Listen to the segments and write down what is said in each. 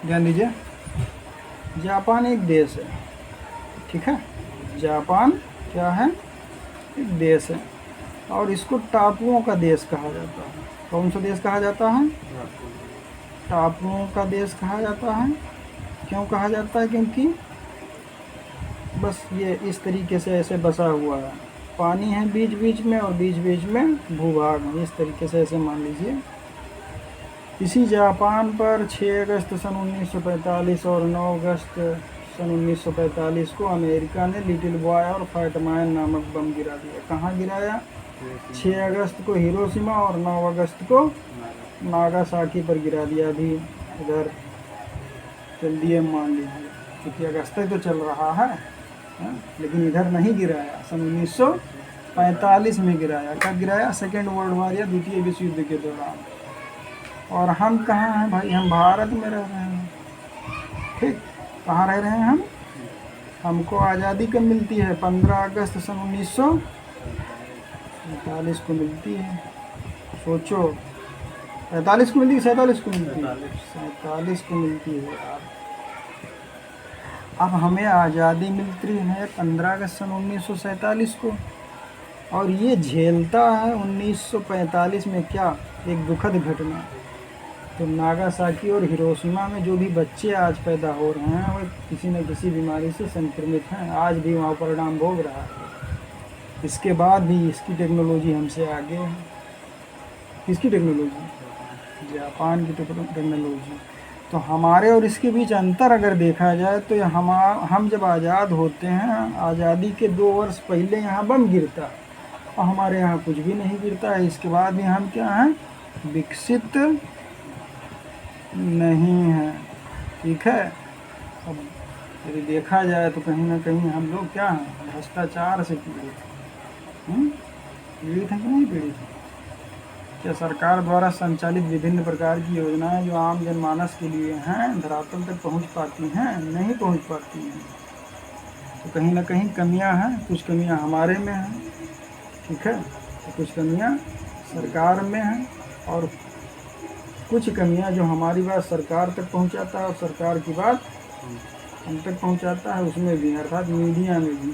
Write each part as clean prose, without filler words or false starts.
ध्यान दीजिए, जापान एक देश है, ठीक है। जापान क्या है? एक देश है, और इसको टापुओं का देश कहा जाता है। कौन सा देश कहा जाता है? टापुओं का देश कहा जाता है। क्यों कहा जाता है? क्योंकि बस ये इस तरीके से ऐसे बसा हुआ है, पानी है बीच बीच में और बीच बीच में भूभाग है, इस तरीके से ऐसे मान लीजिए। इसी जापान पर 6 अगस्त सन 1945 और 9 अगस्त सन 1945 को अमेरिका ने लिटिल बॉय और फैटमैन नामक बम गिरा दिया। कहाँ गिराया? 6 अगस्त को हिरोशिमा और 9 अगस्त को नागासाकी पर गिरा दिया। अभी इधर चल दिए मान लीजिए, क्योंकि अगस्त तक तो चल रहा है, लेकिन इधर नहीं गिराया। सन 1945 में गिराया। कब गिराया? सेकेंड वर्ल्ड वॉर या द्वितीय विश्व युद्ध के दौरान। और हम कहाँ हैं भाई? हम भारत में रह रहे हैं, ठीक। कहाँ रह रहे हैं हम? हमको आज़ादी कब मिलती है? 15 अगस्त सन 1947 को मिलती है। सोचो, 45 को मिलती है, 47 को मिलती है, 47 को मिलती है यार। अब हमें आज़ादी मिलती है 15 अगस्त सन 1947 को, और ये झेलता है 1945 में क्या? एक दुखद घटना। तो नागासाकी और हिरोशिमा में जो भी बच्चे आज पैदा हो रहे हैं वो किसी न किसी बीमारी से संक्रमित हैं, आज भी वहाँ परिणाम भोग रहा है। इसके बाद भी इसकी टेक्नोलॉजी हमसे आगे है। किसकी टेक्नोलॉजी? जापान की टेक्नोलॉजी। तो हमारे और इसके बीच अंतर अगर देखा जाए तो हम जब आज़ाद होते हैं, आज़ादी के 2 वर्ष पहले यहाँ बम गिरता और हमारे यहाँ कुछ भी नहीं गिरता है। इसके बाद भी हम क्या हैं? विकसित नहीं है, ठीक है। अब यदि देखा जाए तो कहीं ना कहीं हम लोग क्या हैं? भ्रष्टाचार से पीड़ित हैं। पीड़ित हैं कि नहीं पीड़ित हैं? क्या सरकार द्वारा संचालित विभिन्न प्रकार की योजनाएं जो आम जनमानस के लिए हैं, धरातल तक पहुंच पाती हैं? नहीं पहुंच पाती हैं। तो कहीं ना कहीं कमियां हैं। कुछ कमियां हमारे में हैं, ठीक है, तो कुछ कमियां सरकार में हैं, और कुछ कमियां जो हमारी बात सरकार तक पहुंचाता है और सरकार की बात हम तक पहुंचाता है, उसमें भी, अर्थात मीडिया में भी।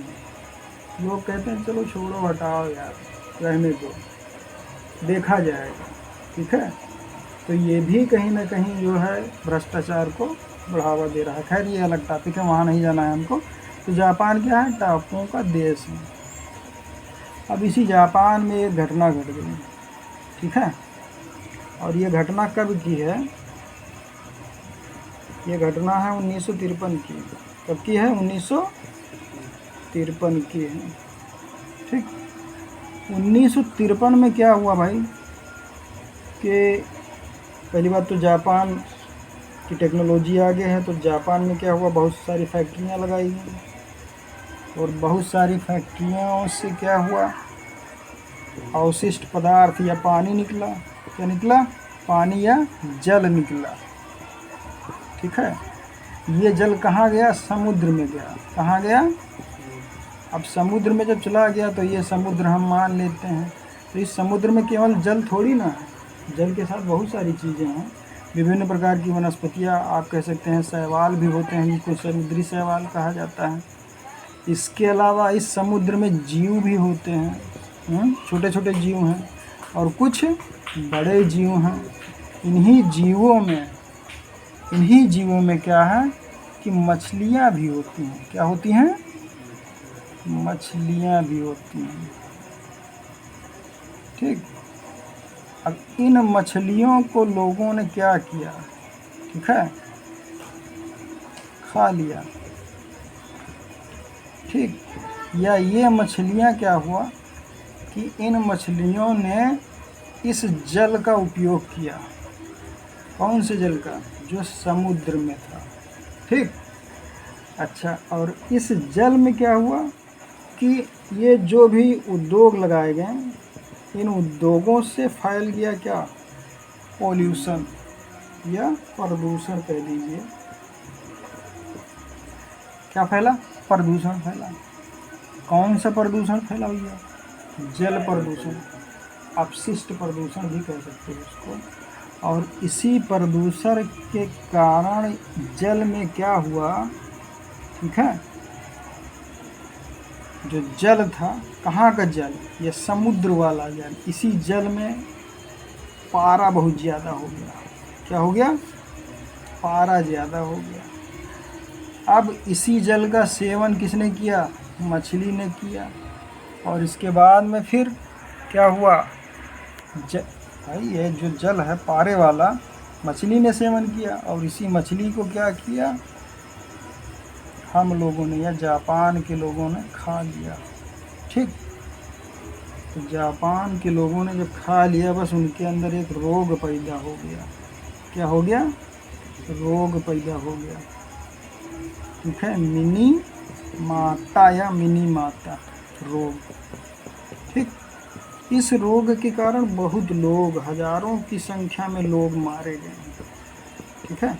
लोग कहते हैं चलो छोड़ो हटाओ यार, रहने दो, देखा जाएगा, ठीक है। तो ये भी कहीं ना कहीं जो है भ्रष्टाचार को बढ़ावा दे रहा है। खैर ये अलग टॉपिक है, वहाँ नहीं जाना है हमको। तो जापान क्या है? टापुओं का देश है। अब इसी जापान में एक घटना घट गई, ठीक है। और ये घटना कब की है? ये घटना है 1953 की। कब की है? 1953 की है, ठीक। 1953 में क्या हुआ भाई कि पहली बात तो जापान की टेक्नोलॉजी आगे है। तो जापान में क्या हुआ? बहुत सारी फैक्ट्रियां लगाई गई, और बहुत सारी फैक्ट्रियों से क्या हुआ? अवशिष्ट पदार्थ या पानी निकला। क्या निकला? पानी या जल निकला, ठीक है। ये जल कहाँ गया? समुद्र में गया। कहाँ गया? अब समुद्र में जब चला गया तो ये समुद्र हम मान लेते हैं, तो इस समुद्र में केवल जल थोड़ी ना है, जल के साथ बहुत सारी चीज़ें हैं। विभिन्न प्रकार की वनस्पतियाँ, आप कह सकते हैं शैवाल भी होते हैं, जिनको समुद्री शैवाल कहा जाता है। इसके अलावा इस समुद्र में जीव भी होते हैं, छोटे छोटे जीव हैं और कुछ बड़े जीव हैं। इन्हीं जीवों में क्या है कि मछलियाँ भी होती हैं। क्या होती हैं? मछलियाँ भी होती हैं, ठीक। अब इन मछलियों को लोगों ने क्या किया? ठीक है, खा लिया, ठीक। या ये मछलियाँ क्या हुआ कि इन मछलियों ने इस जल का उपयोग किया। कौन से जल का? जो समुद्र में था, ठीक। अच्छा, और इस जल में क्या हुआ कि ये जो भी उद्योग लगाए गए, इन उद्योगों से फैल गया क्या? पॉल्यूशन या प्रदूषण कह लीजिए। क्या फैला? प्रदूषण फैला। कौन सा प्रदूषण फैला भैया? जल प्रदूषण, अपशिष्ट प्रदूषण भी कह सकते हैं उसको। और इसी प्रदूषण के कारण जल में क्या हुआ, ठीक है, जो जल था, कहाँ का जल, ये समुद्र वाला जल, इसी जल में पारा बहुत ज़्यादा हो गया। क्या हो गया, पारा ज़्यादा हो गया। अब इसी जल का सेवन किसने किया, मछली ने किया। और इसके बाद में फिर क्या हुआ, भाई ये जो जल है पारे वाला, मछली ने सेवन किया, और इसी मछली को क्या किया, हम लोगों ने या जापान के लोगों ने खा लिया। ठीक, तो जापान के लोगों ने जब खा लिया, बस उनके अंदर एक रोग पैदा हो गया। क्या हो गया, रोग पैदा हो गया। ठीक है, मिनी माता या मिनी माता रोग। ठीक, इस रोग के कारण बहुत लोग, हजारों की संख्या में लोग मारे गए। ठीक है,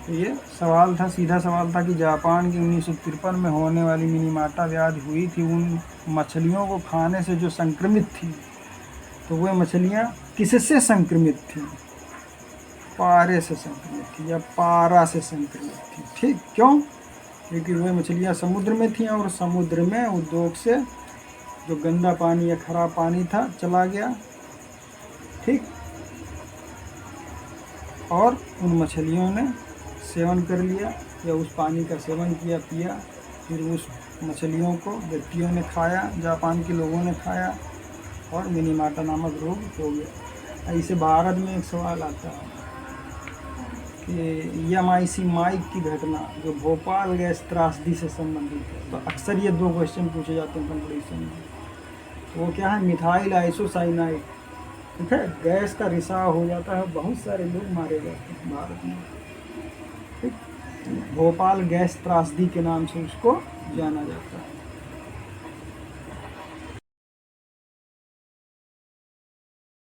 तो ये सवाल था, सीधा सवाल था कि जापान की 1953 में होने वाली मिनीमाटा व्याधि हुई थी, उन मछलियों को खाने से जो संक्रमित थी, तो वह मछलियाँ किससे संक्रमित थी, पारे से संक्रमित थी या पारा से संक्रमित थी। ठीक, क्यों, क्योंकि वह मछलियाँ समुद्र में थीं और समुद्र में उद्योग से जो गंदा पानी या खराब पानी था चला गया। ठीक, और उन मछलियों ने सेवन कर लिया या उस पानी का सेवन किया, पिया, फिर उस मछलियों को व्यक्तियों ने खाया, जापान के लोगों ने खाया, और मिनीमाटा नामक रोग हो गया। ऐसे भारत में एक सवाल आता है कि एमआईसी माइक की घटना जो भोपाल गैस त्रासदी से संबंधित है, तो अक्सर ये 2 क्वेश्चन पूछे जाते हैं कंपटीशन में। वो क्या है, मिथाइल आइसोसाइनाइड। ठीक है, गैस का रिसाव हो जाता है, बहुत सारे लोग मारे जाते हैं भारत में। ठीक, भोपाल गैस त्रासदी के नाम से उसको जाना जाता है।